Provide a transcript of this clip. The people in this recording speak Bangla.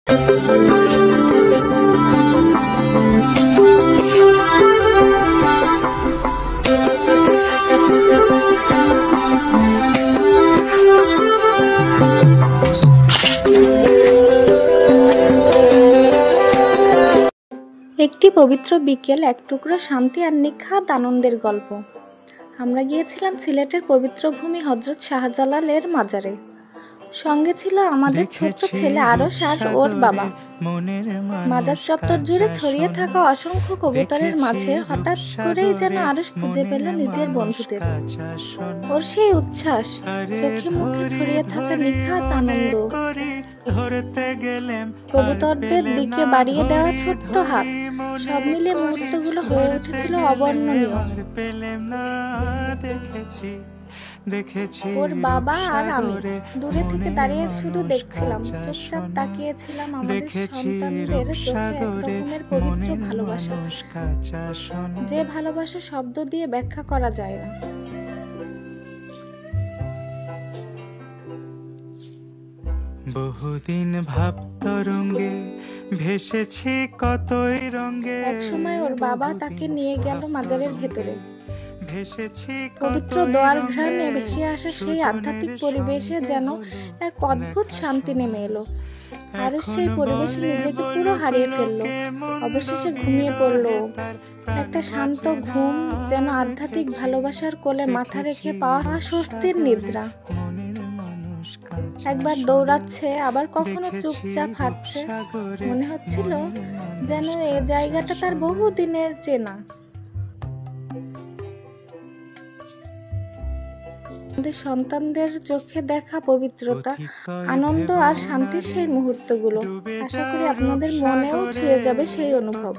একটি পবিত্র বিকেল, এক টুকরো শান্তি আর নিখাদ আনন্দের গল্প। আমরা গিয়েছিলাম সিলেটের পবিত্র ভূমি হযরত শাহজালালের মাজারে। সঙ্গে ছিল আমাদের ছোট্ট ছেলে আরশ আর ওর বাবা। মাজার চত্বর জুড়ে ছড়িয়ে থাকা অসংখ্য কবুতরের মাঝে হঠাৎ করেই যেন আরশ খুঁজে পেল নিজের বন্ধুদের। ওর সেই উচ্ছ্বাস, চোখে মুখে ছড়িয়ে থাকা নিখাদ আনন্দ, কবুতরদের দিকে বাড়িয়ে দেওয়া ছোট্ট হাত, সব মিলে মুহূর্তগুলো হয়ে উঠেছিল অবর্ণনীয়। ওর বাবা আর আমি দূরে থেকে দাঁড়িয়ে শুধু দেখছিলাম, চুপচাপ তাকিয়েছিলাম আমাদের সন্তানদের চোখে এক রকমের পবিত্র ভালোবাসা, যে ভালোবাসা শব্দ দিয়ে ব্যাখ্যা করা যায় না। বহুদিন ভাব তরঙ্গে ভেসেছি কতই রঙে। এক সময় ওর বাবা তাকে নিয়ে গেল মাজারের ভেতরে। পবিত্র দোয়ার ঘ্রাণে ভেসে আসা সেই আধ্যাত্মিক পরিবেশে যেন এক অদ্ভুত শান্তি নেমে এলো। আরও সেই পরিবেশে নিজেকে পুরো হারিয়ে ফেললো। অবশেষে ঘুমিয়ে পড়লো। একটা শান্ত ঘুম, যেন আধ্যাত্মিক ভালোবাসার কোলে মাথা রেখে পাওয়া স্বস্তির নিদ্রা। একবার দৌড়াচ্ছে, আবার কখনো চুপচাপ হাঁটছে। মনে হচ্ছিল যেন এ জায়গাটা তার বহু দিনের চেনা। আমাদের সন্তানদের চোখে দেখা পবিত্রতা, আনন্দ আর শান্তির সেই মুহূর্তগুলো, আশা করি আপনাদের মনেও ছুঁয়ে যাবে সেই অনুভব।